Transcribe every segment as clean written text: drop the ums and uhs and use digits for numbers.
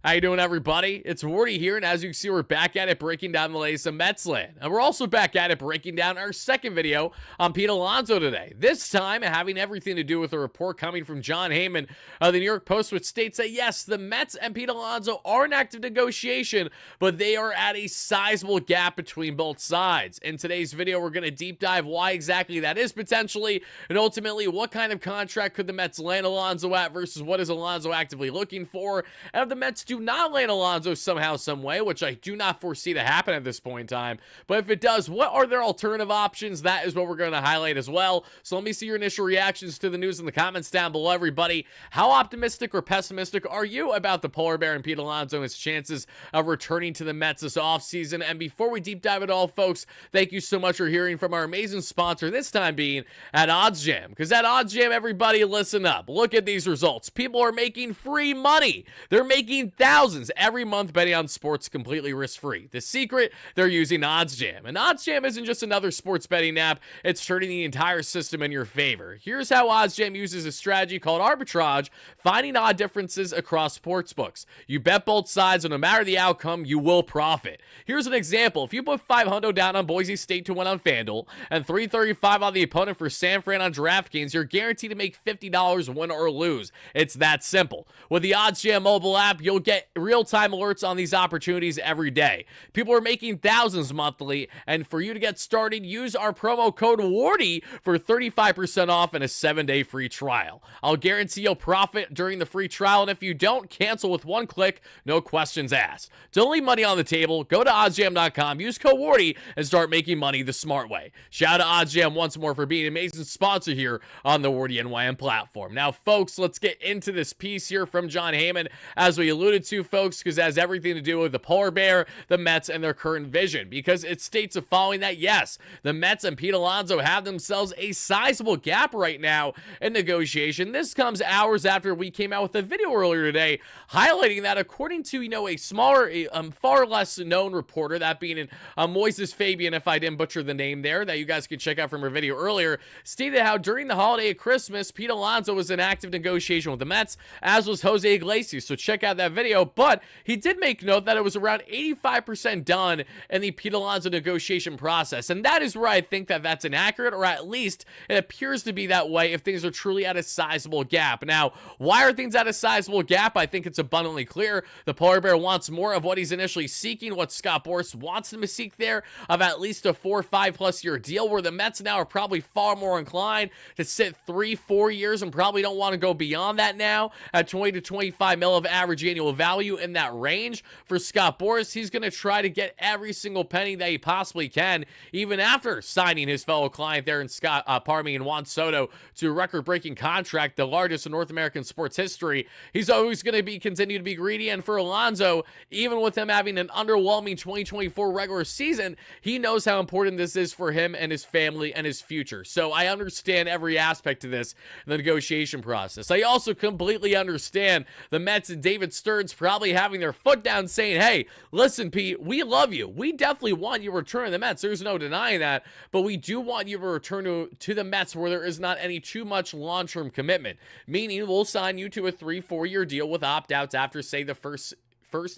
How you doing, everybody? It's Wardy here, and as you can see, we're back at it breaking down the latest of Mets land. And we're also back at it breaking down our second video on Pete Alonso today. This time, having everything to do with a report coming from Jon Heyman of the New York Post, which states that yes, the Mets and Pete Alonso are in active negotiation, but they are at a sizable gap between both sides. In today's video, we're going to deep dive why exactly that is potentially, and ultimately, what kind of contract could the Mets land Alonso at versus what is Alonso actively looking for, and if the Mets do not land Alonso somehow, some way, which I do not foresee to happen at this point in time. But if it does, what are their alternative options? That is what we're going to highlight as well. So let me see your initial reactions to the news in the comments down below, everybody. How optimistic or pessimistic are you about the Polar Bear and Pete Alonso and his chances of returning to the Mets this offseason? And before we deep dive it all, folks, thank you so much for hearing from our amazing sponsor, this time being at OddsJam. Because at OddsJam, everybody, listen up. Look at these results. People are making free money. They're making thousands every month betting on sports completely risk-free. The secret, they're using OddsJam. And OddsJam isn't just another sports betting app, it's turning the entire system in your favor. Here's how OddsJam uses a strategy called arbitrage, finding odd differences across sportsbooks. You bet both sides, and no matter the outcome, you will profit. Here's an example. If you put $500 down on Boise State to win on FanDuel, and $335 on the opponent for San Fran on DraftKings, you're guaranteed to make $50 win or lose. It's that simple. With the OddsJam mobile app, you'll get real-time alerts on these opportunities every day. People are making thousands monthly, and for you to get started, use our promo code WARDY for 35% off and a 7-day free trial. I'll guarantee you'll profit during the free trial, and if you don't, cancel with one click, no questions asked. Don't leave money on the table. Go to oddsjam.com, use code WARDY, and start making money the smart way. Shout out to OddsJam once more for being an amazing sponsor here on the WardyNYM platform. Now, folks, let's get into this piece here from Jon Heyman, as we alluded to, folks, because it has everything to do with the Polar Bear, the Mets, and their current vision, because it states the following: that yes, the Mets and Pete Alonso have themselves a sizable gap right now in negotiation. This comes hours after we came out with a video earlier today highlighting that, according to, a smaller, far less known reporter, that being Moises Fabian, if I didn't butcher the name there, that you guys could check out from her video earlier, stated how during the holiday of Christmas, Pete Alonso was in active negotiation with the Mets, as was Jose Iglesias. So check out that video. But he did make note that it was around 85% done in the Pete Alonso negotiation process. And that is where I think that that's inaccurate, or at least it appears to be that way if things are truly at a sizable gap. Now, why are things at a sizable gap? I think it's abundantly clear. The Polar Bear wants more of what he's initially seeking, what Scott Boras wants him to seek there, of at least a 4 or 5+ year deal, where the Mets now are probably far more inclined to sit 3-4 years and probably don't want to go beyond that now at 20 to 25 mil of average annual value in that range. For Scott Boras, he's going to try to get every single penny that he possibly can, even after signing his fellow client there in Juan Soto to a record-breaking contract, the largest in North American sports history. He's always going to continue to be greedy, and for Alonso, even with him having an underwhelming 2024 regular season, he knows how important this is for him and his family and his future. So I understand every aspect of this, the negotiation process. I also completely understand the Mets and David Stearns probably having their foot down, saying, hey, listen, Pete, we love you. We definitely want you to return to the Mets. There's no denying that. But we do want you to return to the Mets where there is not any too much long-term commitment. Meaning we'll sign you to a 3-4 year deal with opt-outs after, say, the first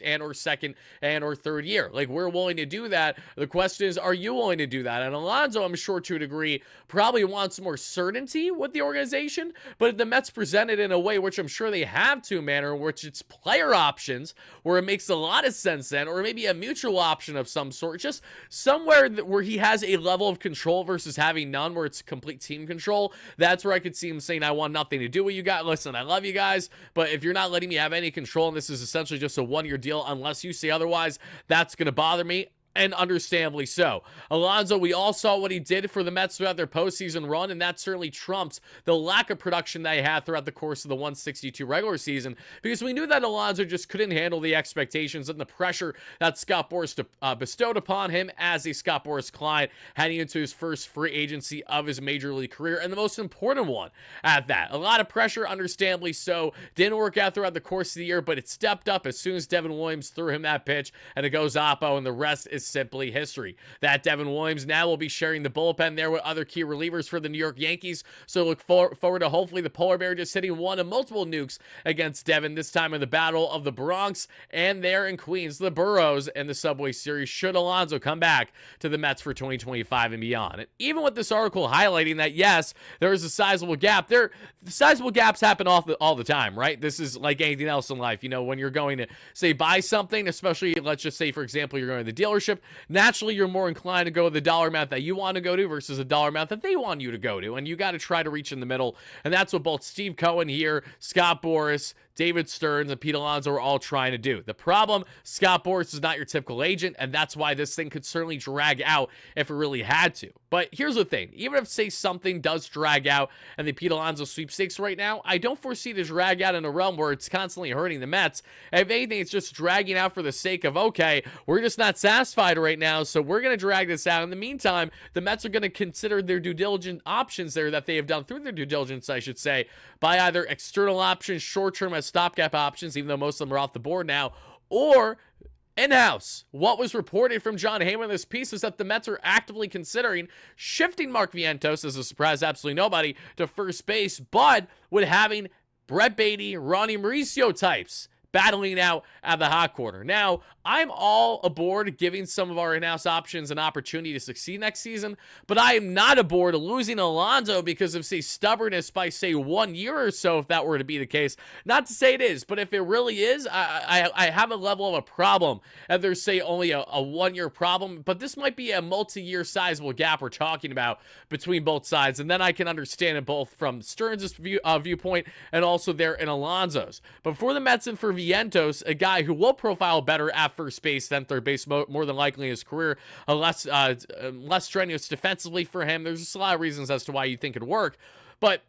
and or second and or third year. Like, we're willing to do that. The question is, are you willing to do that? And Alonso, I'm sure to a degree, probably wants more certainty with the organization, but if the Mets present it in a way, which I'm sure they have to, a manner in which it's player options, where it makes a lot of sense then, or maybe a mutual option of some sort, just somewhere where he has a level of control versus having none, where it's complete team control, that's where I could see him saying, I want nothing to do with you guys. Listen, I love you guys, but if you're not letting me have any control, and this is essentially just a 1-year deal unless you say otherwise, that's going to bother me. And understandably so. Alonso, we all saw what he did for the Mets throughout their postseason run, and that certainly trumps the lack of production that he had throughout the course of the 162 regular season, because we knew that Alonso just couldn't handle the expectations and the pressure that Scott Boras bestowed upon him as a Scott Boras client heading into his first free agency of his major league career, and the most important one at that. A lot of pressure, understandably so. Didn't work out throughout the course of the year, but it stepped up as soon as Devin Williams threw him that pitch, and it goes oppo, and the rest is is simply history. That Devin Williams now will be sharing the bullpen there with other key relievers for the New York Yankees, so look forward to hopefully the Polar Bear just hitting one of multiple nukes against Devin, this time in the Battle of the Bronx, and there in Queens, the Boroughs and the Subway Series, should Alonso come back to the Mets for 2025 and beyond. And even with this article highlighting that, yes, there is a sizable gap, sizable gaps happen all the time, right? This is like anything else in life. You know, when you're going to, say, buy something, especially, let's just say, for example, you're going to the dealership, naturally, you're more inclined to go the dollar amount that you want to go to versus a dollar amount that they want you to go to, and you got to try to reach in the middle, and that's what both Steve Cohen here, Scott Boras, David Stearns, and Pete Alonso are all trying to do. The problem, Scott Boras is not your typical agent, and that's why this thing could certainly drag out if it really had to. But here's the thing. Even if, say, something does drag out and the Pete Alonso sweepstakes right now, I don't foresee this drag out in a realm where it's constantly hurting the Mets. If anything, it's just dragging out for the sake of, okay, we're just not satisfied right now, so we're going to drag this out. In the meantime, the Mets are going to consider their due diligence options there that they have done through their due diligence, I should say, by either external options, short-term as stopgap options, even though most of them are off the board now, or in-house. What was reported from John Heyman in this piece is that the Mets are actively considering shifting Mark Vientos, as a surprise to absolutely nobody, to first base, but with having Brett Baty, Ronnie Mauricio types battling out at the hot corner. Now, I'm all aboard giving some of our in-house options an opportunity to succeed next season, but I am not aboard losing Alonso because of, say, stubbornness by, say, 1 year or so, if that were to be the case. Not to say it is, but if it really is, I have a level of a problem. And there's, say, only a 1 year problem, but this might be a multi-year sizable gap we're talking about between both sides, and then I can understand it both from Stearns' viewpoint and also there in Alonso's. But for the Mets and for Vientos, a guy who will profile better at first base than third base more than likely in his career, less strenuous defensively for him. There's just a lot of reasons as to why you think it'd work, but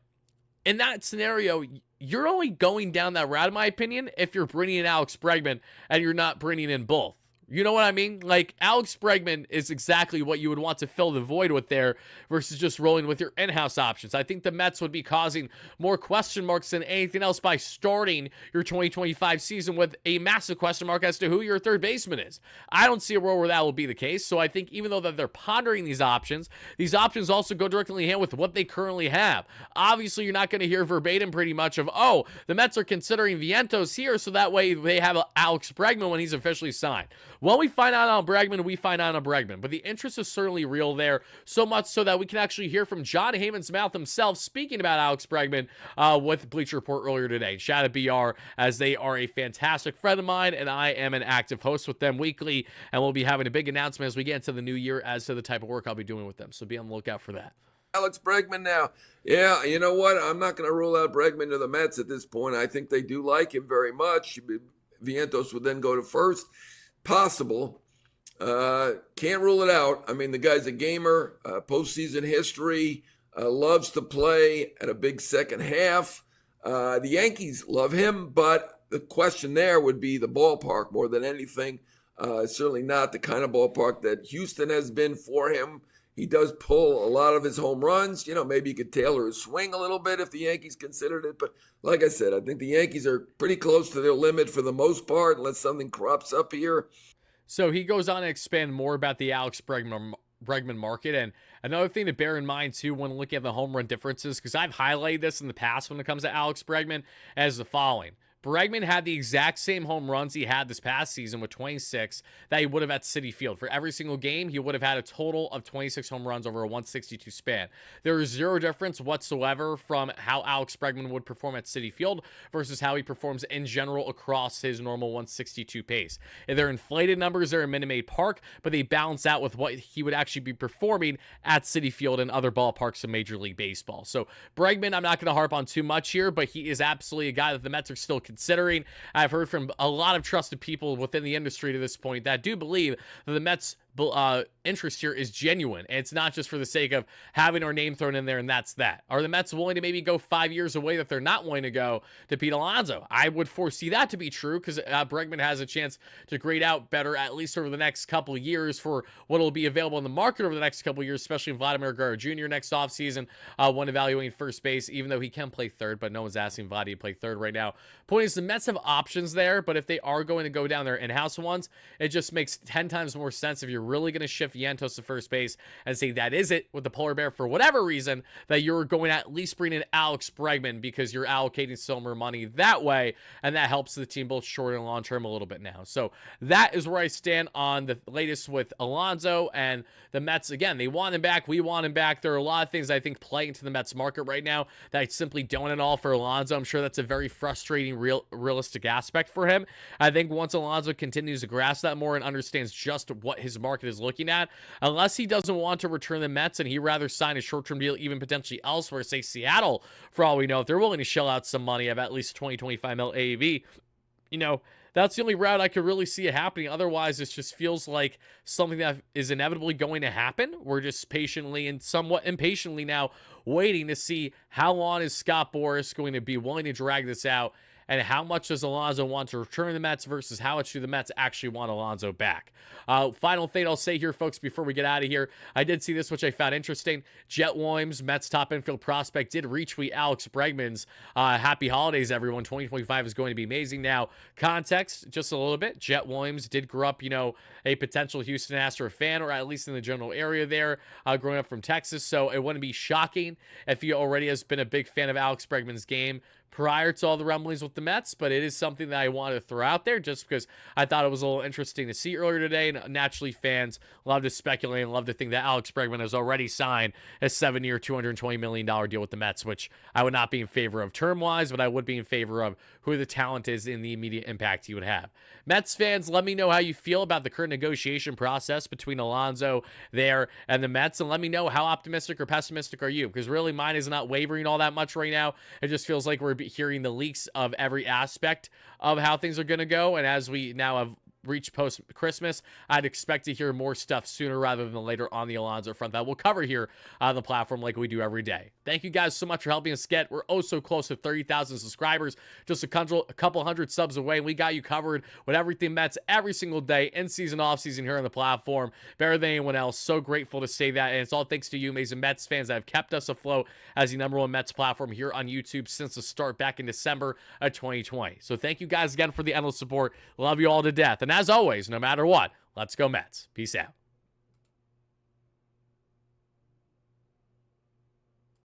in that scenario, you're only going down that route, in my opinion, if you're bringing in Alex Bregman and you're not bringing in both. You know what I mean? Like, Alex Bregman is exactly what you would want to fill the void with there versus just rolling with your in-house options. I think the Mets would be causing more question marks than anything else by starting your 2025 season with a massive question mark as to who your third baseman is. I don't see a world where that will be the case. So I think even though that they're pondering these options also go directly hand with what they currently have. Obviously, you're not going to hear verbatim pretty much of, oh, the Mets are considering Vientos here, so that way they have Alex Bregman when he's officially signed. When we find out on Bregman, we find out on Bregman. But the interest is certainly real there, so much so that we can actually hear from John Heyman's mouth himself speaking about Alex Bregman with Bleacher Report earlier today. Shout out BR, as they are a fantastic friend of mine, and I am an active host with them weekly, and we'll be having a big announcement as we get into the new year as to the type of work I'll be doing with them. So be on the lookout for that. Alex Bregman now. Yeah, you know what? I'm not going to rule out Bregman to the Mets at this point. I think they do like him very much. Vientos would then go to first. Possible. Can't rule it out. I mean, the guy's a gamer, postseason history, loves to play at a big second half. The Yankees love him, but the question there would be the ballpark more than anything. Certainly not the kind of ballpark that Houston has been for him. He does pull a lot of his home runs. You know, maybe he could tailor his swing a little bit if the Yankees considered it. But like I said, I think the Yankees are pretty close to their limit for the most part, unless something crops up here. So he goes on to expand more about the Alex Bregman market. And another thing to bear in mind, too, when looking at the home run differences, because I've highlighted this in the past when it comes to Alex Bregman, as the following. Bregman had the exact same home runs he had this past season with 26 that he would have at Citi Field. For every single game, he would have had a total of 26 home runs over a 162 span. There is zero difference whatsoever from how Alex Bregman would perform at Citi Field versus how he performs in general across his normal 162 pace. And they're inflated numbers there in Minute Maid Park, but they balance out with what he would actually be performing at Citi Field and other ballparks in Major League Baseball. So Bregman, I'm not going to harp on too much here, but he is absolutely a guy that the Mets are still considering. I've heard from a lot of trusted people within the industry to this point that do believe that the Mets interest here is genuine, and it's not just for the sake of having our name thrown in there and that's that. Are the Mets willing to maybe go 5 years away that they're not willing to go to Pete Alonso? I would foresee that to be true because Bregman has a chance to grade out better at least over the next couple of years for what will be available in the market over the next couple of years, especially Vladimir Guerrero Jr. next offseason when evaluating first base, even though he can play third, but no one's asking Vladdy to play third right now. Point is, the Mets have options there, but if they are going to go down their in-house ones, it just makes 10 times more sense if you're really going to shift Vientos to first base and say that is it with the polar bear for whatever reason, that you're going to at least bring in Alex Bregman because you're allocating so much money that way, and that helps the team both short and long term a little bit now. So that is where I stand on the latest with Alonso and the Mets. Again, they want him back. We want him back. There are a lot of things I think play into the Mets market right now that I simply don't at all for Alonso. I'm sure that's a very frustrating, realistic aspect for him. I think once Alonso continues to grasp that more and understands just what his market is looking at, unless he doesn't want to return the Mets and he'd rather sign a short-term deal, even potentially elsewhere, say Seattle, for all we know, if they're willing to shell out some money of at least 25 mil AAV, you know, that's the only route I could really see it happening. Otherwise, it just feels like something that is inevitably going to happen. We're just patiently and somewhat impatiently now waiting to see how long is Scott Boras going to be willing to drag this out, and how much does Alonso want to return the Mets versus how much do the Mets actually want Alonso back. Final thing I'll say here, folks, before we get out of here, I did see this, which I found interesting. Jet Williams, Mets top infield prospect, did retweet Alex Bregman's happy holidays, everyone. 2025 is going to be amazing. Now, context, just a little bit. Jet Williams did grow up, a potential Houston Astro fan, or at least in the general area there, growing up from Texas. So it wouldn't be shocking if he already has been a big fan of Alex Bregman's game prior to all the rumblings with the Mets, but it is something that I wanted to throw out there just because I thought it was a little interesting to see earlier today, and naturally fans love to speculate and love to think that Alex Bregman has already signed a 7-year, $220 million deal with the Mets, which I would not be in favor of term-wise, but I would be in favor of who the talent is in the immediate impact he would have. Mets fans, let me know how you feel about the current negotiation process between Alonso there and the Mets, and let me know how optimistic or pessimistic are you, because really mine is not wavering all that much right now. It just feels like we're hearing the leaks of every aspect of how things are going to go, and as we now have reach post-Christmas, I'd expect to hear more stuff sooner rather than later on the Alonso front that we'll cover here on the platform like we do every day. Thank you guys so much for helping us get, we're oh so close to 30,000 subscribers, just a couple hundred subs away. We got you covered with everything Mets every single day, in season, off season, here on the platform, better than anyone else. So grateful to say that, and it's all thanks to you amazing Mets fans that have kept us afloat as the #1 Mets platform here on YouTube since the start back in December of 2020. So thank you guys again for the endless support. Love you all to death, and as always, no matter what, let's go Mets. Peace out.